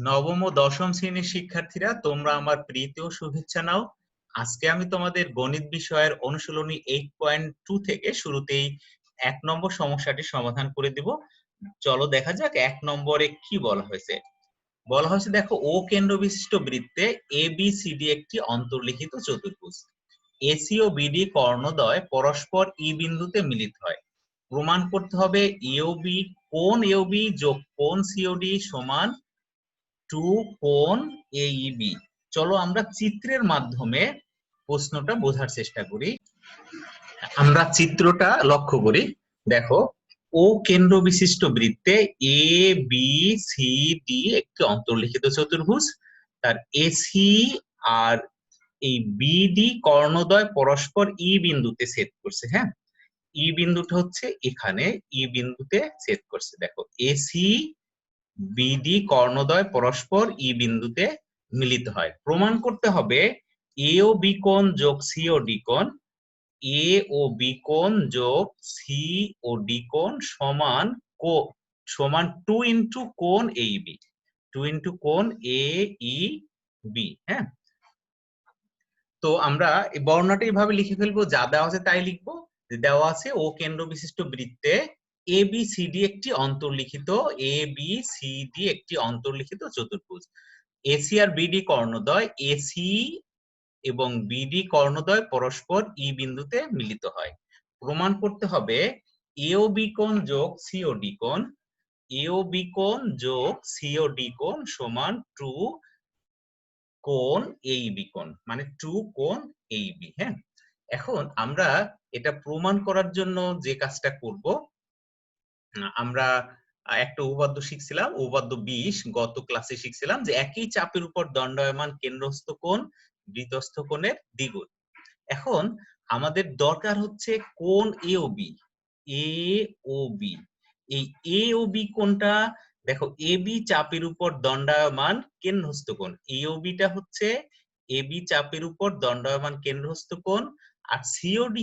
নবম ও দশম শ্রেণীর শিক্ষার্থীরা, তোমরা আমার প্রীতি ও শুভেচ্ছা নাও। আজকে আমি তোমাদের গণিত বিষয়ের অনুশীলনী 8.2 থেকে শুরুতেই 1 নম্বর সমস্যাটি সমাধান করে দিব। চলো দেখা যাক 1 নম্বরে কি বলা হয়েছে। বলা হয়েছে, দেখো, ও কেন্দ্র বিশিষ্ট বৃত্তে ABCD একটি অন্তর্লিখিত চতুর্ভুজ। AC ও BD কর্ণদ্বয় পরস্পর ই বিন্দুতে মিলিত হয়। প্রমাণ করতে হবে কোণ AOB যোগ কোণ COD সমান 2 কোণ AEB। চলো আমরা চিত্রের মাধ্যমে প্রশ্নটা বোঝার চেষ্টা করি। আমরা চিত্রটা লক্ষ্য করি। দেখো, ও কেন্দ্র বিশিষ্ট বৃত্তে ABCD একটি অন্তর্লিখিত চতুর্ভুজ। তার AC আর এই BD কর্ণদ্বয় পরস্পর ই বিন্দুতে ছেদ করছে। হ্যাঁ, ই বিন্দুটা হচ্ছে এখানে, ই বিন্দুতে ছেদ করছে। দেখো, AC BD কর্ণদ্বয় পরস্পর ই বিন্দুতে মিলিত হয়। প্রমাণ করতে হবে AOB কোণ যোগ COD কোণ, AOB কোণ যোগ COD কোণ সমান 2 ইনটু কোণ AEB, 2 ইনটু কোণ AEB। হ্যাঁ, তো আমরা এই বর্ণনাটা এইভাবে লিখে ফেলবো, যা দেওয়া আছে তাই লিখবো। দেওয়া আছে ও কেন্দ্র বিশিষ্ট বৃত্তে ABCD একটি অন্তর্লিখিত চতুর্ভুজ। AC আর BD কর্ণদ্বয়, AC এবং BD কর্ণদ্বয় পরস্পর ই বিন্দুতে মিলিত হয়। প্রমাণ করতে হবে AOB কোণ যোগ COD কোণ, AOB কোণ যোগ COD কোণ সমান 2 কোণ AEB কোণ, মানে 2 কোণ AEB। হ্যাঁ, এখন আমরা এটা প্রমাণ করার জন্য যে কাজটা করব, আমরা একটা উপপাদ্য শিখছিলাম, উপপাদ্য 20, গত ক্লাসে শিখছিলাম যে একই চাপের উপর দণ্ডায়মান কেন্দ্রস্থ কোণ বৃত্তস্থ কোণের দ্বিগুণ। এখন আমাদের দরকার হচ্ছে কোণ AOB। এই AOB কোণটা, দেখো, AB চাপের উপর দণ্ডায়মান কেন্দ্রস্থ কোণ। AOB টা হচ্ছে AB চাপের উপর দণ্ডায়মান কেন্দ্রস্থ কোণ, আর COD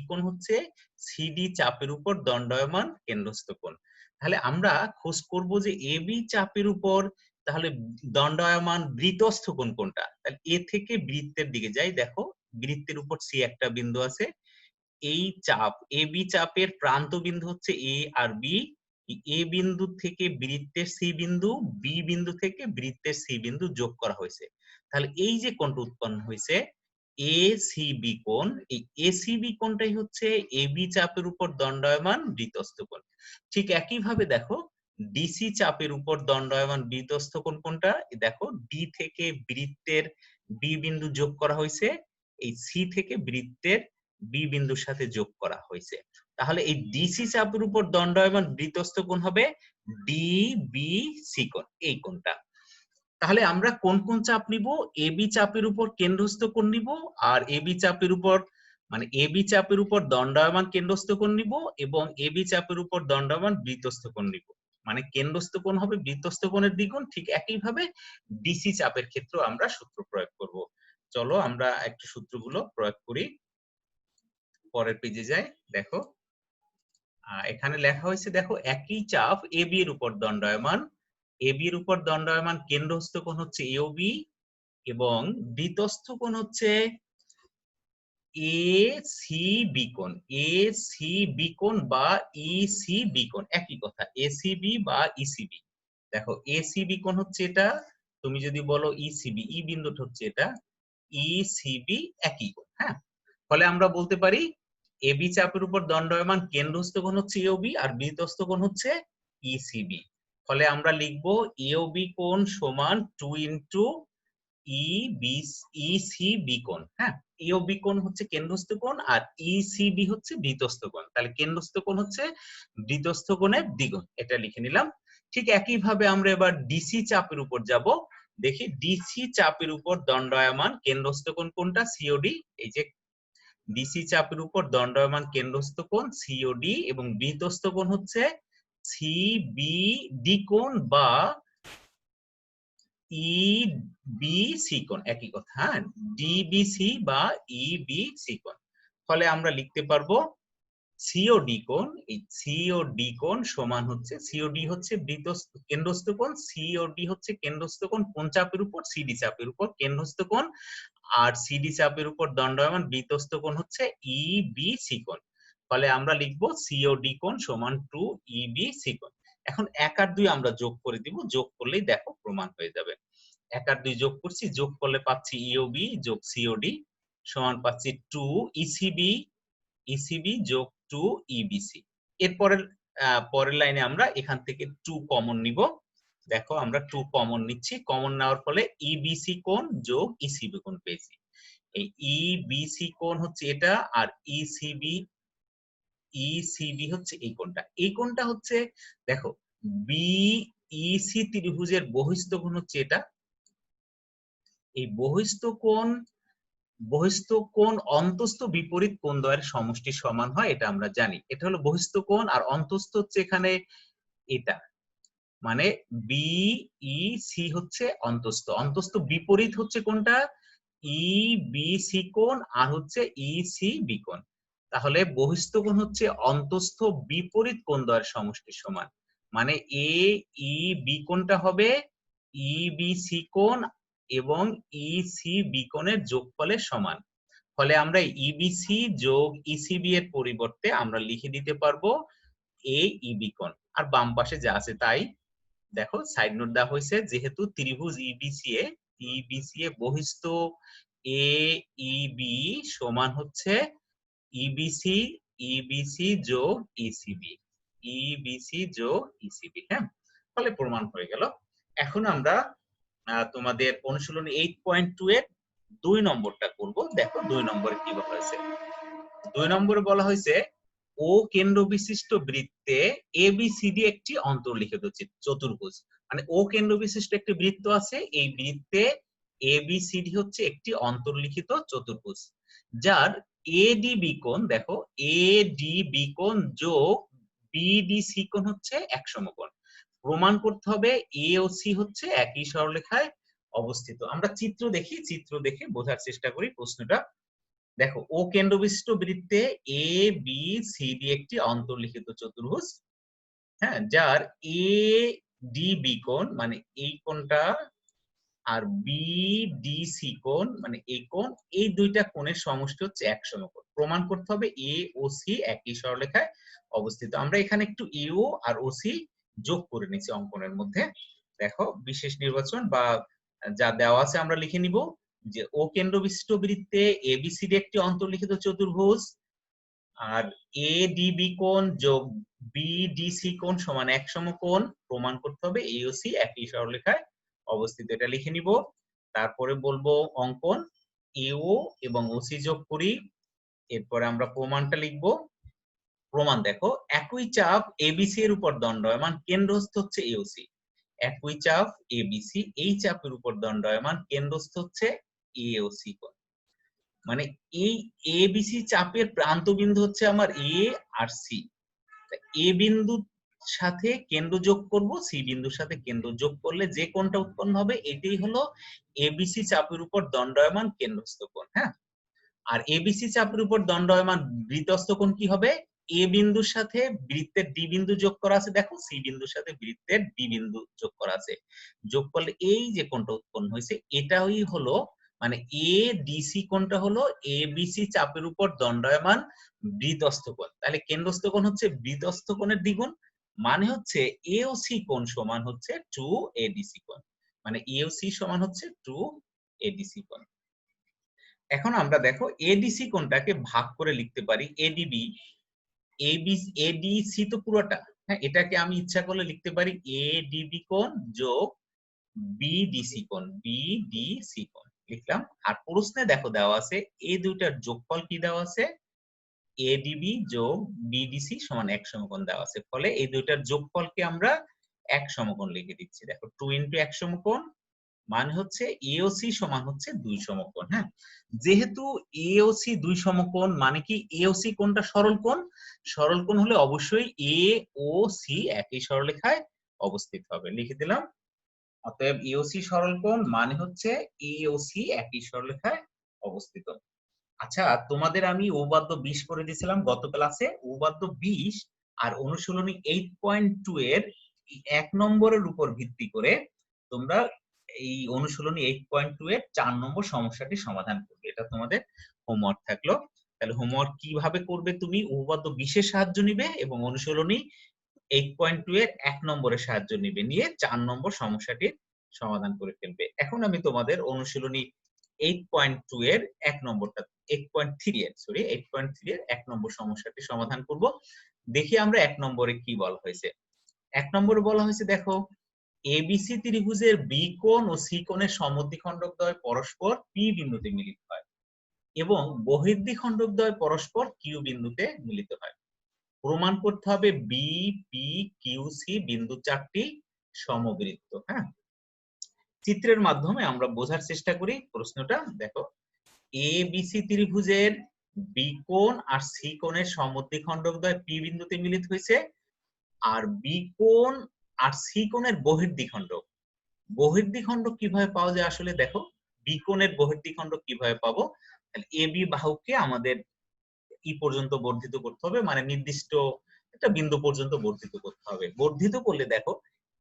কোণ হচ্ছে CD চাপের উপর দণ্ডায়মান কেন্দ্রস্থ কোণ। তাহলে আমরা খোঁজ করব যে AB চাপের উপর তাহলে দণ্ডায়মান বৃত্তস্থ কোণ কোনটা। তাহলে এ থেকে বৃত্তের দিকে যাই। দেখো, বৃত্তের উপর C একটা বিন্দু আছে। এই চাপ AB চাপের প্রান্ত বিন্দু হচ্ছে A আর B। এ বিন্দু থেকে বৃত্তের C বিন্দু, B বিন্দু থেকে বৃত্তের C বিন্দু যোগ করা হয়েছে। তাহলে এই যে কোণটা উৎপন্ন হয়েছে ACB কোণ, এই ACB কোণটাই হচ্ছে AB চাপের উপর দণ্ডায়মান বৃত্তস্থ কোণ। ঠিক একই ভাবে দেখো, DC চাপের উপর দণ্ডায়মান বৃত্তস্থ কোণ কোনটা? দেখো, D থেকে বৃত্তের B বিন্দু যোগ করা হয়েছে, এই C থেকে বৃত্তের B বিন্দুর সাথে যোগ করা হয়েছে। তাহলে এই DC চাপের উপর দণ্ডায়মান বৃত্তস্থ কোণ হবে DBC কোণ, এই কোণটা। তাহলে আমরা কোন কোন চাপ নিব? AB চাপের উপর কেন্দ্রস্থ কোণ নিব, আর AB চাপের উপর AB চাপের উপর দণ্ডায়মান কেন্দ্রস্থ কোণ নিব, এবং AB চাপের উপর দণ্ডায়মান বৃত্তস্থ কোণ নিব। মানে কেন্দ্রস্থ কোণ হবে বৃত্তস্থ কোণের দ্বিগুণ। ঠিক একইভাবে DC চাপের ক্ষেত্রেও আমরা সূত্র প্রয়োগ করব। চলো আমরা একটু সূত্রগুলো প্রয়োগ করি। পরের পেজে যাই। দেখো, এখানে লেখা হয়েছে, দেখো, একই চাপ AB এর উপর দণ্ডায়মান, AB এর উপর দণ্ডায়মান কেন্দ্রস্থ কোণ হচ্ছে AOB, এবং বৃত্তস্থ কোণ হচ্ছে ACB কোণ। ACB কোণ বা ECB কোণ একই কথা, ACB বা ECB। দেখো, ACB কোণ হচ্ছে এটা, তুমি যদি বলো ECB, ই বিন্দুটা হচ্ছে এটা, ECB একই কোণ। হ্যাঁ, ফলে আমরা বলতে পারি AB চাপের উপর দণ্ডায়মান কেন্দ্রস্থ কোণ হচ্ছে AOB, আর বৃত্তস্থ কোণ হচ্ছে ECB। ফলে আমরা লিখবো AOB কোণ সমান 2 ইনটু ECB কোণ। হ্যাঁ, AOB কোণ হচ্ছে কেন্দ্রস্থ কোণ, আর ECB হচ্ছে বৃত্তস্থ কোণ। তাহলে কেন্দ্রস্থ কোণ হচ্ছে বৃত্তস্থ কোণের দ্বিগুণ, এটা লিখে নিলাম। ঠিক একই ভাবে আমরা এবার DC চাপের উপর যাব। দেখি DC চাপের উপর দণ্ডায়মান কেন্দ্রস্থ কোণ কোনটা? COD। এই যে DC চাপের উপর দণ্ডায়মান কেন্দ্রস্থ কোণ COD, এবং বৃত্তস্থ কোণ হচ্ছে CBD কোণ বা EBC কোণ, একই কথা। হ্যাঁ, DBC বা EBC কোণ। ফলে আমরা লিখতে পারবো সিওডি কোণ, এই সিওডি কোণ সমান হচ্ছে, সিওডি হচ্ছে কেন্দ্রস্থ কোণ, সিওডি হচ্ছে কেন্দ্রস্থ কোণ কোন চাপের উপর, সিডি চাপের উপর কেন্দ্রস্থ কোণ, আর সিডি চাপের উপর দণ্ডায়মান বৃত্তস্থ কোণ হচ্ছে ইবিসি কোণ। ফলে আমরা লিখবো সিওডি কোণ সমান 2 ইবিসি কোণ। এখন 1 আর 2 আমরা যোগ করে দিব, যোগ করলেই দেখো প্রমাণ হয়ে যাবে। 1 আর 2 যোগ করছি, যোগ করলে পাচ্ছি ইওবি যোগ সিওডি সমান পাচ্ছি 2 ইসিবি, ইসিবি যোগ 2 ইবিসি। এরপরের পরের লাইনে আমরা এখান থেকে 2 কমন নিব। দেখো আমরা 2 কমন নিচ্ছি, কমন নেওয়ার ফলে ইবিসি কোণ যোগ ইসিবি কোণ পেয়েছি। এই ইবিসি কোণ হচ্ছে এটা, আর ইসিবি হচ্ছে এই কোণটা। এই কোণটা হচ্ছে দেখো বিইসি ত্রিভুজের বহিস্থ কোণ হচ্ছে এটা। এই বহিস্থ কোণ অন্তস্থ বিপরীত কোণ দ্বয়ের সমষ্টির সমান হয়, এটা আমরা জানি। এটা হলো বহিস্থ কোণ, আর অন্তস্থ হচ্ছে এখানে এটা, মানে বিইসি হচ্ছে অন্তস্থ। অন্তস্থ বিপরীত হচ্ছে কোনটা, ইবিসি কোণ আর হচ্ছে ইসিবি কোণ। তাহলে বহিস্থ কোণ হচ্ছে অন্তস্থ বিপরীত কোণ দ্বয়ের সমষ্টির সমান, মানে এ ই বি কোণটা হবে ইবিসি কোণ এবং ইসিবি কোণের যোগফলের সমান। ফলে আমরা ইবিসি যোগ ইসিবি এর পরিবর্তে আমরা লিখে দিতে পারবো এ ইবি কোণ, আর বাম পাশে যা আছে তাই। দেখো সাইড নোট দেওয়া হয়েছে, যেহেতু ত্রিভুজ ইবিসি এ বহিস্থ এ ইবি সমান হচ্ছে ইবিসি, ইবিসি যোগ ইসিবি, ইবিসি যোগ ইসিবি। হ্যাঁ, ফলে প্রমাণ হয়ে গেল। এখন আমরা তোমাদের অনুশীলনী 8.2 এর 2 নম্বরটা করব। দেখো 2 নম্বরে কি বলা হয়েছে। 2 নম্বরে বলা হয়েছে ও কেন্দ্র বিশিষ্ট বৃত্তে এবিসিডি একটি অন্তর্লিখিত চতুর্ভুজ। মানে ও কেন্দ্র বিশিষ্ট একটি বৃত্ত আছে, এই বৃত্তে এবিসিডি হচ্ছে একটি অন্তর্লিখিত চতুর্ভুজ, যার এডিবি কোণ, দেখো এডিবি কোণ যোগ বিডিসি কোণ হচ্ছে এক সমকোণ। প্রমাণ করতে হবে এ ও সি হচ্ছে একই সরলরেখায় অবস্থিত। আমরা চিত্র দেখি, চিত্র দেখে বোঝার চেষ্টা করি প্রশ্নটা। দেখো ও কেন্দ্রবিশিষ্ট বৃত্তে এ বি সি ডি একটি অন্তর্লিখিত চতুর্ভুজ, হ্যাঁ, যার এ ডি বি কোণ মানে এই কোণটা, আর বিডিসি কোণ মানে এই কোণ, এই দুইটা কোণের সমষ্টি হচ্ছে এক সমকোণ। প্রমাণ করতে হবে এ ও সি একই সরলরেখায় অবস্থিত। আমরা এখানে একটু এও আর ও সি যোগ করে নিচ্ছি অঙ্কনের মধ্যে। দেখো বিশেষ নির্বাচন বা যা দেওয়া আছে আমরা লিখে নিব যে ও কেন্দ্র বিশিষ্ট বৃত্তে এবিসিডি একটি অন্তর্লিখিত চতুর্ভুজ, আর এডিবি কোণ যোগ বিডিসি কোণ সমান এক সমকোণ। প্রমাণ করতে হবে এ ও সি একই সরলরেখায় অবস্থিত, এটা লিখে নিব। তারপরে বলবো অঙ্কন, এও এবং ওসি যোগ করি, এরপরে আমরা প্রমাণটা লিখবো। প্রমাণ দেখো একই চাপ এবিসি এর উপর দণ্ডায়মান কেন্দ্রস্থ হচ্ছে এওসি। একই চাপ এবিসি, এই চাপের উপর দণ্ডায়মান কেন্দ্রস্থ হচ্ছে এওসি কোণ। মানে এই এবিসি চাপের প্রান্ত বিন্দু হচ্ছে আমার এ আর সি। এ বিন্দুর সাথে কেন্দ্র যোগ করব, সি বিন্দুর সাথে কেন্দ্র যোগ করলে যে কোণটা উৎপন্ন হবে এটাই হলো এবিসি চাপের উপর দণ্ডায়মান কেন্দ্রস্থ কোণ। হ্যাঁ, আর এবিসি চাপের উপর দণ্ডায়মান বৃত্তস্থ কোণ কি হবে, এ বিন্দুর সাথে বৃত্তের ডি বিন্দু যোগ করা আছে, দেখো সি বিন্দুর সাথে বৃত্তের ডি বিন্দু যোগ করা আছে, যোগ করলে এই যে কোণটা উৎপন্ন হয়েছে এটাই হলো, মানে এ ডিসি কোণটা হলো এবিসি চাপের উপর দণ্ডায়মান বৃত্তস্থ কোণ। তাহলে কেন্দ্রস্থ কোণ হচ্ছে বৃত্তস্থ কোণের দ্বিগুণ, মানে হচ্ছে এওসি কোণ সমান হচ্ছে 2 এডিসি কোণ, মানে এওসি সমান হচ্ছে 2 এডিসি কোণ। এখন আমরা দেখো এডিসি কোণটাকে ভাগ করে লিখতে পারি এডিবি, এডিসি তো পুরোটা, হ্যাঁ, এটাকে আমি ইচ্ছা করলে লিখতে পারি এডিবি কোণ যোগ বিডিসি কোণ, বিডিসি কোণ লিখলাম। আর প্রশ্নে দেখো দেওয়া আছে এই দুইটার যোগফল কি দেওয়া আছে, এডিবি যোগ বিডিসি সমান এক সমকোণ দেওয়া আছে। ফলে এই দুইটার যোগফলকে আমরা এক সমকোণ লিখে দিচ্ছি। দেখো 2 ইনটু এক সমকোণ মানে হচ্ছে এওসি সমান হচ্ছে 2 সমকোণ। হ্যাঁ, যেহেতু এওসি 2 সমকোণ মানে কি এওসি কোণটা সরল কোণ, সরল কোণ হলে অবশ্যই এ ও সি একই সরলরেখায় অবস্থিত হবে, লিখে দিলাম। অতএব এওসি সরল কোণ মানে হচ্ছে এওসি একই সরলরেখায় অবস্থিত। আচ্ছা, তোমাদের আমি উপপাদ্য 20 করে দিয়েছিলাম গত ক্লাসে। উপপাদ্য 20 আর অনুশীলনী 8.2 এর 1 নম্বরের উপর ভিত্তি করে তোমরা এই অনুশীলনী 8.2 এর 4 নম্বর সমস্যাটি সমাধান করবে। এটা তোমাদের হোমওয়ার্ক থাকলো। তাহলে হোমওয়ার্ক কিভাবে করবে, তুমি উপপাদ্য 20 এর সাহায্য নিবে এবং অনুশীলনী 8.2 এর 1 নম্বরের সাহায্য নিবে, নিয়ে 4 নম্বর সমস্যাটির সমাধান করে ফেলবে। এখন আমি তোমাদের অনুশীলনী 8.2 এর 1 নম্বরটা 8.3 এর 1 নম্বর সমস্যাটি সমাধান করব। দেখি আমরা 1 নম্বরে কি বলা হয়েছে। 1 নম্বরে বলা হয়েছে, দেখো এবিসি ত্রিভুজের বি কোণ ও সি কোণের সমদ্বিখণ্ডকদ্বয় পরস্পর পি বিন্দুতে মিলিত হয় এবং বহির্দ্বিখণ্ডকদ্বয় পরস্পর কিউ বিন্দুতে মিলিত হয়। প্রমাণ করতে হবে বি পি কিউ সি বিন্দু চারটি সমবৃত্ত। হ্যাঁ, চিত্রের মাধ্যমে আমরা বোঝার চেষ্টা করি প্রশ্নটা। দেখো এ বিসি ত্রিভুজের বি কোণ আর সি কোণের সমদ্বিখণ্ডকদ্বয় পি বিন্দুতে মিলিত হয়েছে, আর বি কোণ আর সি কোণের বহির্দ্বিখণ্ডক কিভাবে পাওয়া যায় আসলে দেখো, বি কোণের বহির্দ্বিখণ্ডক কিভাবে পাবো, তাহলে এ বি বাহুকে আমাদের ই পর্যন্ত বর্ধিত করতে হবে, মানে নির্দিষ্ট একটা বিন্দু পর্যন্ত বর্ধিত করতে হবে। বর্ধিত করলে দেখো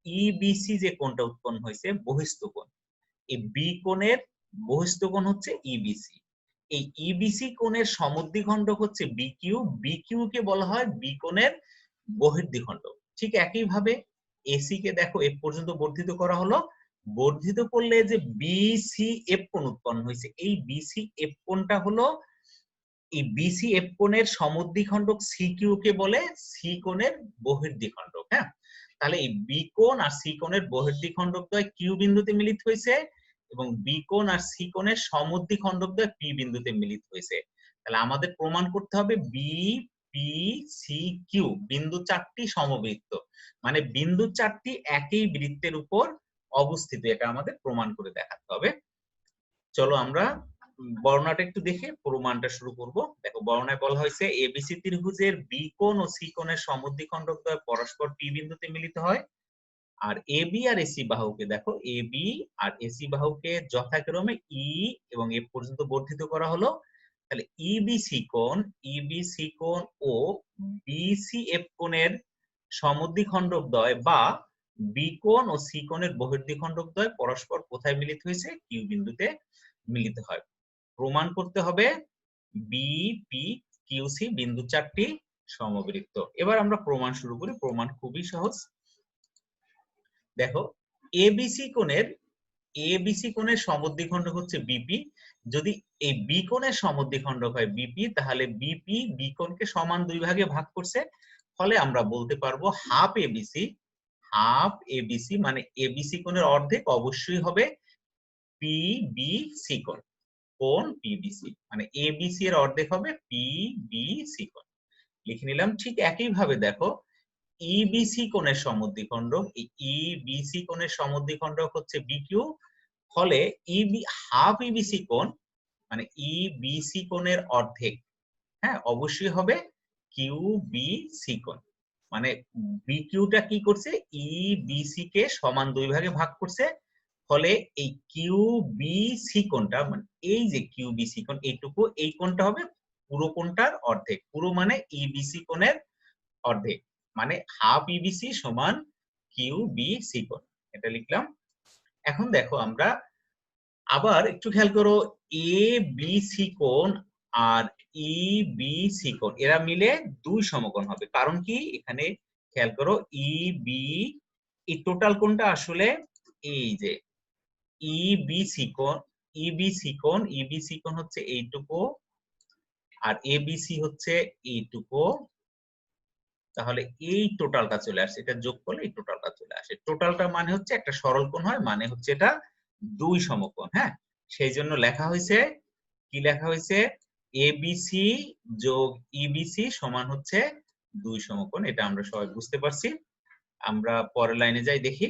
ইবিসি যে কোণটা উৎপন্ন হয়েছে বহিস্থ কোণ, এই বি কোণের বহিস্থ কোণ হচ্ছে ইবিসি। এই ইবিসি কোণের সমদ্বিখণ্ডক হচ্ছে বিকিউ, বিকিউ কে বলা হয় বি কোণের বহির্দ্বিখণ্ডক। ঠিক একইভাবে এসি কে দেখো এফ পর্যন্ত বর্ধিত করা হলো, বর্ধিত করলে যে বিসি এফ কোণ উৎপন্ন হয়েছে, এই বিসি এফ কোণটা হলো এই বিসি এফ কোণের সমদ্বিখণ্ডক সি কিউ কে বলে সি কোণের বহির্দ্বিখণ্ডক। হ্যাঁ, তাহলে এই বি কোণ আর সি কোণের বহির্দ্বিখণ্ডকদ্বয় কিউ বিন্দুতে মিলিত হয়েছে এবং বি কোণ আর সি কোণের সমদ্বিখণ্ডকদ্বয় পি বিন্দুতে মিলিত হয়েছে। তাহলে আমাদের প্রমাণ করতে হবে বি পি সি কিউ বিন্দু চারটি সমবৃত্ত, মানে বিন্দু চারটি একই বৃত্তের উপর অবস্থিত, এটা আমাদের প্রমাণ করে দেখাতে হবে। চলো আমরা বর্ণনাটা একটু দেখে প্রমাণটা শুরু করব। দেখো বর্ণনায় বলা হয়েছে এবিসি ত্রিভুজের বি কোণ ও সি কোণের সমদ্বিখণ্ডকদ্বয় পরস্পর পি বিন্দুতে মিলিত হয়, আর এবি আর এসি বাহুকে দেখো এবি আর এসি বাহুকে যথাক্রমে ই এবং এফ পর্যন্ত বর্ধিত করা হলো। তাহলে ইবিসি কোণ ও বিসিএফ কোণের সমদ্বিখণ্ডকদ্বয় বা বি কোণ ও সি কোণের বহির্দ্বিখণ্ডকদ্বয় পরস্পর কোথায় মিলিত হয়েছে, কিউ বিন্দুতে মিলিত হয়। প্রমাণ করতে হবে বি পি কিউ সি বিন্দু চারটি সমবৃত্ত। এবার আমরা প্রমাণ শুরু করি। প্রমাণ খুবই সহজ। দেখো এবিসি কোণের সমদ্বিখণ্ডক হচ্ছে বিপি। যদি এই বি কোণের সমদ্বিখণ্ডক হয় বিপি, তাহলে বিপি বি কোণকে সমান দুই ভাগে ভাগ করছে, ফলে আমরা বলতে পারবো হাফ এবিসি মানে এবিসি কোণের অর্ধেক অবশ্যই হবে পিবিসি কোণ, কোণ পিবিসি মানে এবিসি এর অর্ধেক হবে পিবিসি কোণ। লিখে নিলাম। ঠিক একইভাবে দেখো ইবিসি কোণের সমদ্বিখণ্ডক, এই ইবিসি কোণের সমদ্বিখণ্ডক হচ্ছে বিকিউ, ফলে হাফ ইবিসি কোণ মানে ইবিসি কোণের অর্ধেক, হ্যাঁ অবশ্যই হবে কিউবিসি কোণ। মানে বিকিউটা কি করছে, ইবিসি কে সমান দুই ভাগে ভাগ করছে, ফলে এই কিউবিসি কোণটা মানে এই যে কিউবিসি কোণ এইটুকু, এই কোণটা হবে পুরো কোণটার অর্ধেক। পুরো মানে ইবিসি কোণের অর্ধেক, মানে হাফ ইবিসি সমান কিউবিসি কোণ, এটা লিখলাম। এখন দেখো আমরা আবার একটু খেয়াল করো, এ বি সি কোণ আর ই বি সি কোণ এরা মিলে দুই সমকোণ হবে। কারণ কি, এখানে খেয়াল করো ই বি এই টোটাল কোণটা আসলে এই যে ইবিসি কোণ, ইবিসি কোণ হচ্ছে এইটুকু আর এবিসি হচ্ছে এইটুকু, তাহলে এই টোটালটা চলে আসে, এটা যোগ করলে এই টোটালটা চলে আসে। টোটালটা মানে হচ্ছে একটা সরল কোণ হয়, মানে হচ্ছে এটা দুই সমকোণ। হ্যাঁ, সেই জন্য লেখা হয়েছে, কি লেখা হয়েছে, এবিসি যোগ ইবিসি সমান হচ্ছে দুই সমকোণ। এটা আমরা সবাই বুঝতে পারছি। আমরা পরের লাইনে যাই দেখি।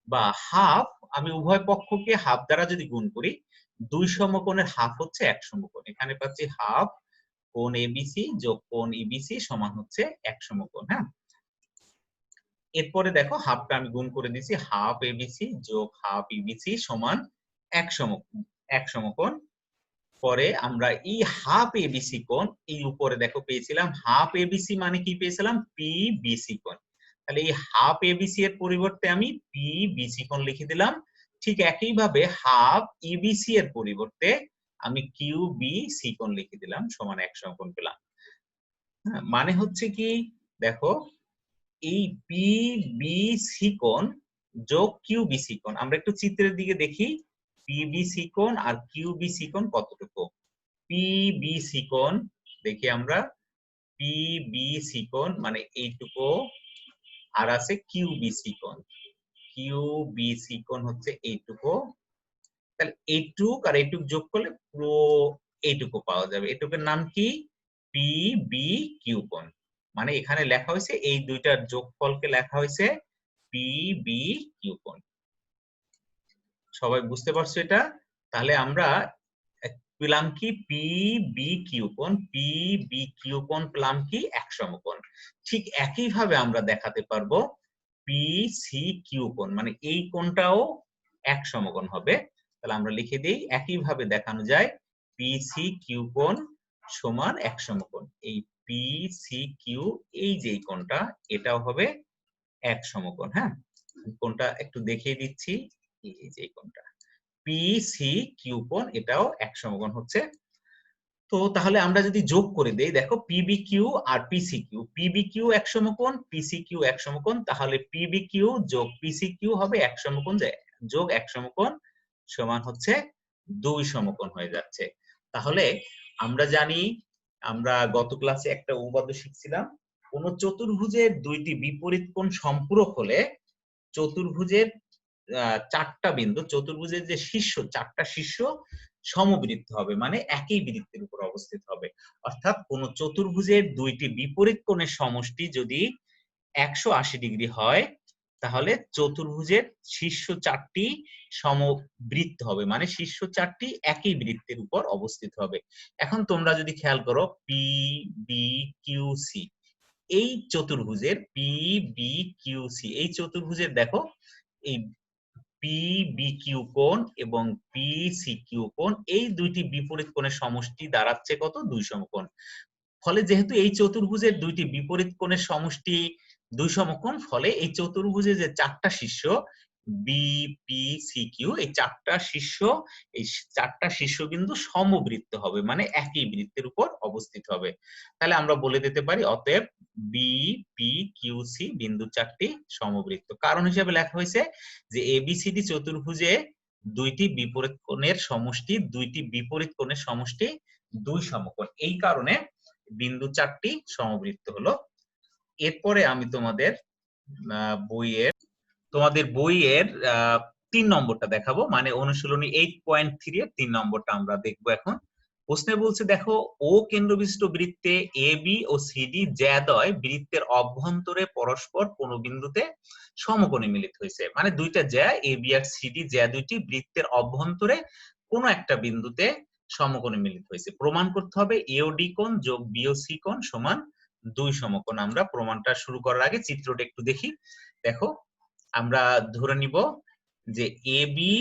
বা হাফ, আমি উভয় পক্ষকে হাফ দ্বারা যদি গুণ করি, দুই সমকোণের হাফ হচ্ছে এক সমকোণ। এখানে পাচ্ছি হাফ কোণ এবিসি যোগ কোণ ইবিসি সমান হচ্ছে এক সমকোণ। হ্যাঁ, এরপরে দেখো হাফটা আমি গুণ করে দিছি, হাফ এবিসি যোগ হাফ ইবিসি সমান এক সমকোণ। পরে আমরা এই হাফ এবিসি কোণ, এই উপরে দেখো পেয়েছিলাম হাফ এবিসি মানে কি পেয়েছিলাম, পি বিসি কোণ। তাহলে এই হাফ এবিসি এর পরিবর্তে আমি পি বিসি কোণ লিখে দিলাম। ঠিক একইভাবে হাফ ইবিসি এর পরিবর্তে আমি কিউ বি সি কোণ লিখে দিলাম, সমান এক সমকোণ পেলাম। মানে হচ্ছে কি, দেখো এই পি বি সি কোণ যোগ কিউ বি সি কোণ, আমরা একটু চিত্রের দিকে দেখি পি বি সি কোণ আর কিউ বি সি কোণ কতটুকু। পি বি সি কোণ দেখি আমরা, পি বি সি কোণ মানে এইটুকু, আর আছে কিউ বি সি কোণ, কিউ বি সি কোণ হচ্ছে এইটুকু। তাহলে এইটুক আর এইটুক যোগ করলে পুরো এইটুকু পাওয়া যাবে। এটুকুর নাম কি, পি বি কিউ কোণ। মানে এখানে লেখা হয়েছে এই দুইটার যোগফলকে লেখা হয়েছে পি বি কিউ কোণ। সবাই বুঝতে পারছো এটা? তাহলে আমরা পেলাম কি, পি বি কিউ কোণ, পি বি কিউ কোণ পেলাম কি এক সমকোণ। ঠিক একই ভাবে আমরা দেখাতে পারবো পি সি কিউ কোণ, মানে এই কোণটাও এক সমকোণ হবে। তাহলে আমরা লিখে দিই, একই ভাবে দেখানো যায় পি সি কিউ কোণ সমান এক সমকোণ। এই পি সি কিউ, এই যে কোণটা, এটাও হবে এক সমকোণ। হ্যাঁ, কোণটা একটু দেখিয়ে দিচ্ছি, এই যে কোণটা পি সি কিউ কোণ, এটাও এক সমকোণ হচ্ছে। তো তাহলে আমরা যদি যোগ করে দেই, দেখো পিবি কিউ আর পিসি কিউ, পিবি কিউ এক সমকোণ, পিসি কিউ এক সমকোণ, তাহলে পিবি কিউ যোগ পিসি কিউ হবে এক সমকোণ, যোগ এক সমকোণ সমান হচ্ছে দুই সমকোণ হয়ে যাচ্ছে। তাহলে আমরা জানি, আমরা গত ক্লাসে একটা উপপাদ্য শিখছিলাম, কোন চতুর্ভুজের দুইটি বিপরীত কোণ সম্পূরক হলে চতুর্ভুজের চারটা বিন্দু, চতুর্ভুজের যে শীর্ষ চারটা শীর্ষ সমবৃত্ত হবে, মানে একই বৃত্তের উপর অবস্থিত হবে। অর্থাৎ কোন চতুর্ভুজের দুইটি বিপরীত কোণের সমষ্টি যদি 180 ডিগ্রি হয়, তাহলে চতুর্ভুজের শীর্ষ চারটি সমবৃত্ত হবে, মানে শীর্ষ চারটি একই বৃত্তের উপর অবস্থিত হবে। এখন তোমরা যদি খেয়াল করো পি বি কিউ সি, এই চতুর্ভুজের পি বি কিউ সি, এই চতুর্ভুজের দেখো এই পি বি কিউ কোণ এবং পি সি কিউ কোণ, এই দুইটি বিপরীত কোণের সমষ্টি দাঁড়াচ্ছে কত, দুই সমকোণ। ফলে যেহেতু এই চতুর্ভুজের দুইটি বিপরীত কোণের সমষ্টি দুই সমকোণ, ফলে এই চতুর্ভুজের যে চারটা শীর্ষ বি পি সি কিউ, এই চারটা শীর্ষ, এই চারটা শীর্ষবিন্দু সমবৃত্ত হবে, মানে একই বৃত্তের উপর অবস্থিত হবে। তাহলে আমরা বলে দিতে পারি অতএব বি পি কিউ সি বিন্দু চারটি সমবৃত্ত। কারণ হিসেবে লেখা হয়েছে যে এবিসিডি চতুর্ভুজে দুইটি বিপরীত কোণের সমষ্টি, দুইটি বিপরীত কোণের সমষ্টি দুই সমকোণ, এই কারণে বিন্দু চারটি সমবৃত্ত হলো। এরপরে আমি তোমাদের বইয়ের 3 নম্বরটা দেখাবো, মানে অনুশীলনী 8.3 এর 3 নম্বরটা আমরা দেখবো এখন। প্রশ্নে বলছে দেখো, ও কেন্দ্রবিশিষ্ট বৃত্তে এ বি ও সিডি জ্যাদ্বয় বৃত্তের অভ্যন্তরে পরস্পর কোন বিন্দুতে সমকোণে মিলিত হয়েছে। মানে দুইটা জ্যা এ বি আর সিডি, জ্যা দুইটি বৃত্তের অভ্যন্তরে কোন একটা বিন্দুতে সমকোণে মিলিত হয়েছে। প্রমাণ করতে হবে এওডি কোণ যোগ বিওসি কোণ সমান দুই সমকোণ। আমরা প্রমাণটা শুরু করার আগে চিত্রটা একটু দেখি। দেখো, আমরা ধরে নিব যে এবি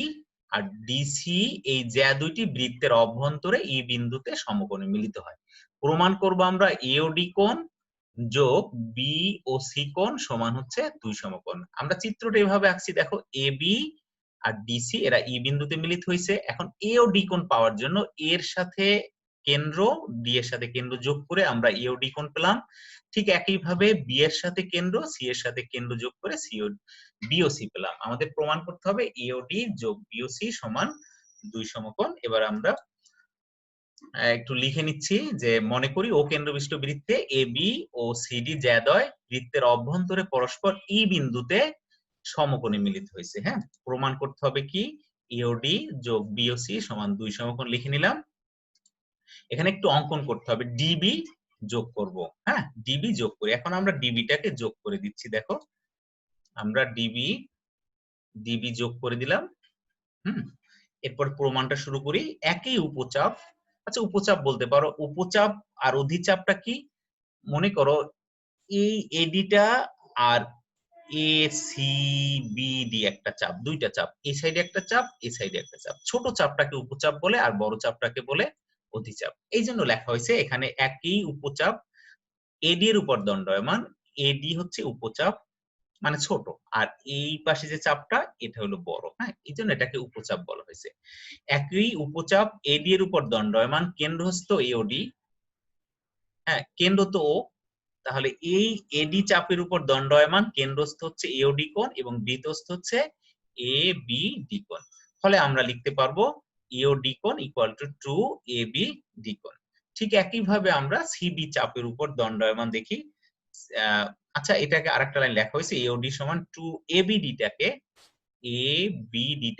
আর ডিসি, এই জ্যা দুইটি বৃত্তের অভ্যন্তরে এই বিন্দুতে সমকোণে মিলিত হয়। প্রমাণ করব আমরা এওডি কোণ যোগ বি ও সি কোণ সমান হচ্ছে দুই সমকোণ। আমরা চিত্রটা এভাবে আঁকছি, দেখো এবি আর ডিসি এরা ই বিন্দুতে মিলিত হয়েছে। এখন এ ও ডি কোণ পাওয়ার জন্য এর সাথে কেন্দ্র, ডি এর সাথে কেন্দ্র যোগ করে আমরা এ ও ডি কোণ পেলাম। ঠিক একইভাবে বি এর সাথে কেন্দ্র, সি এর সাথে কেন্দ্র যোগ করে বিওসি পেলাম। আমাদের প্রমাণ করতে হবে এওডি যোগ বিওসি সমান দুই সমকোণ। এবার আমরা একটু লিখে নিচ্ছি যে, মনে করি ও কেন্দ্রবিশিষ্ট বৃত্তে এ বি ও সিডি জ্যাদ্বয় বৃত্তের অভ্যন্তরে পরস্পর ই বিন্দুতে সমকোণে মিলিত হয়েছে। হ্যাঁ, প্রমাণ করতে হবে কি, এওডি যোগ বিওসি সমান দুই সমকোণ লিখে নিলাম। এখানে একটু অঙ্কন করতে হবে, ডিবি যোগ করব। হ্যাঁ, ডিবি যোগ করি। এখন আমরা ডিবিটাকে যোগ করে দিচ্ছি। দেখো, আমরা ডিবি যোগ করে দিলাম। এরপর প্রমাণটা শুরু করি। একই উপচাপ, আচ্ছা উপচাপ বলতে পারো, উপচাপ আর অধিচাপটা কি? মনে করো এই এডিটা আর এ সি বি ডি একটা চাপ, দুইটা চাপ, এই সাইডে একটা চাপ, এই সাইডে একটা চাপ। ছোট চাপটাকে উপচাপ বলে আর বড় চাপটাকে বলে অধিচাপ। এই জন্য লেখা হয়েছে এখানে একই উপচাপ এডি এর উপর দণ্ডায়মান, এডি হচ্ছে উপচাপ মানে ছোট, আর এই পাশে যে চাপটা এটা হলো বড়। হ্যাঁ, এই জন্য এটাকে উপচাপ বলা হয়েছে। একই উপচাপ এডি এর উপর দণ্ডায়মান, কেন্দ্রস্থ এওডি, হ্যাঁ কেন্দ্র তো ও, তাহলে এই এডি চাপের উপর দণ্ডায়মান, কেন্দ্রস্থ হচ্ছে এওডি কোণ এবং বৃত্তস্থ হচ্ছে এ বি ডি কোণ। ফলে আমরা লিখতে পারবো এওডি কোণ ইকুয়াল টু 2 এবি কোণ। ঠিক একইভাবে আমরা সিবি চাপের উপর দণ্ডায়মান দেখি। আচ্ছা, এটাকে আরেকটা লাইন লেখা হয়েছে এওডি সমান 2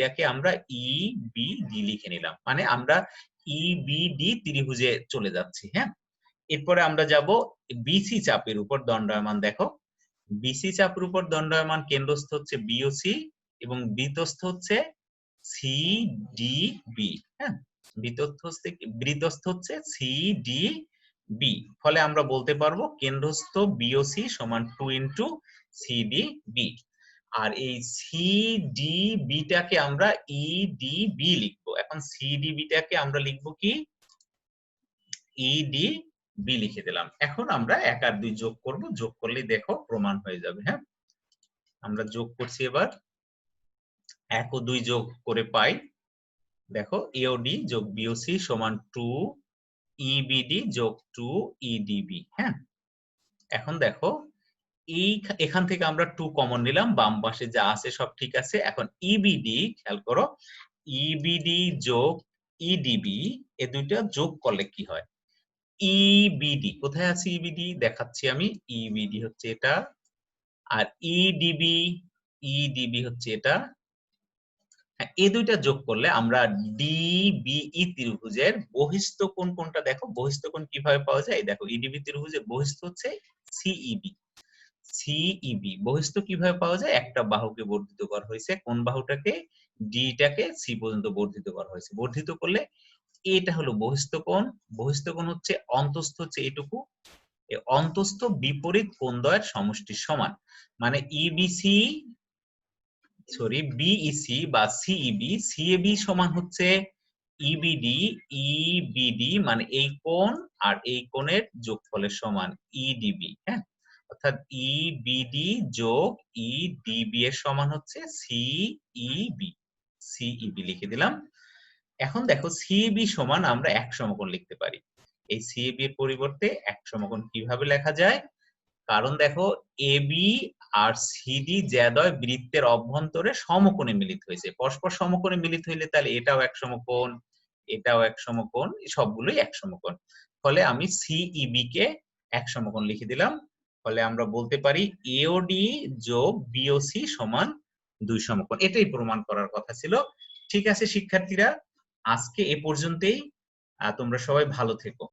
টাকে আমরা ইবিডি লিখে নিলাম, মানে আমরা ইবিডি ত্রিভুজে চলে যাচ্ছি। হ্যাঁ, এরপরে আমরা যাব বিসি চাপের উপর দণ্ডায়মান। দেখো বিসি চাপের উপর দণ্ডায়মান, কেন্দ্রস্থ হচ্ছে বিওসি এবং বৃত্তস্থ হচ্ছে সিডিবি। হ্যাঁ, বৃত্তস্থ হচ্ছে সিডিবি। ফলে আমরা বলতে পারবো কেন্দ্রস্থ বিওসি সমান 2 ইন্টু সিডিবি। আর এই সিডিবি টাকে আমরা ইডিবি লিখবো। এখন সিডিবি টাকে আমরা লিখবো কি ইডিবি লিখে দিলাম। এখন আমরা 1 আর 2 যোগ করব, যোগ করলে দেখো প্রমাণ হয়ে যাবে। হ্যাঁ, আমরা যোগ করছি, এবার 1 ও 2 যোগ করে পাই, দেখো এওডি যোগ বিওসি সমান 2 ইবিডি যোগ 2 ইডিবি। হ্যাঁ, এখন দেখো এখান থেকে আমরা 2 কমন নিলাম, বাম পাশে যা আছে সব ঠিক আছে। এখন ইবিডি খেয়াল করো, ইবিডি যোগ ইডিবি এই দুইটা যোগ করলে কি হয়, ইবিডি কোথায় আছে, ইবিডি দেখাচ্ছি আমি, ইবিডি হচ্ছে এটা, আর ইডিবি হচ্ছে এটা। এই দুইটা যোগ করলে আমরা ডিবিই ত্রিভুজের বহিস্থ কোণ কোনটা, দেখো বহিস্থ কোণ কিভাবে পাওয়া যায়, দেখো ইডিবি ত্রিভুজের বহিস্থ হচ্ছে সিইবি। বহিস্থ কিভাবে পাওয়া যায়, একটা বাহুকে বর্ধিত করা হয়েছে, কোন বাহুটাকে, ডি টাকে সি পর্যন্ত বর্ধিত করা হয়েছে। বর্ধিত করলে এটা হলো বহিস্থ কোণ, বহিস্থ কোণ হচ্ছে অন্তস্থ হচ্ছে এটুকু, অন্তস্থ বিপরীত কোণদ্বয়ের সমষ্টির সমান, মানে বিইসি বা সিএবি সমান হচ্ছে ইবিডি মানে এই কোণ আর এই কোণের যোগফলের সমান ইডিবি। হ্যাঁ, অর্থাৎ ইবিডি যোগ ইডিবি এর সমান হচ্ছে সিইবি লিখে দিলাম। এখন দেখো সিইবি সমান আমরা এক সমকোণ লিখতে পারি। এই সিইবি এর পরিবর্তে এক সমকোণ কিভাবে লেখা যায়, কারণ দেখো এবি আর সিডি জ্যাদয় বৃত্তের অভ্যন্তরে সমকোণে মিলিত হয়েছে, পরস্পর সমকোণে মিলিত হইলে তাহলে এটাও এক সমকোণ, এটাও এক সমকোণ, সবগুলোই এক সমকোণ। ফলে আমি সিইবি কে এক সমকোণ লিখে দিলাম। ফলে আমরা বলতে পারি এওডি যোগ বিওসি সমান 2 সমকোণ। এটাই প্রমাণ করার কথা ছিল। ঠিক আছে শিক্ষার্থীরা, আজকে এ পর্যন্তই। তোমরা সবাই ভালো থেকো।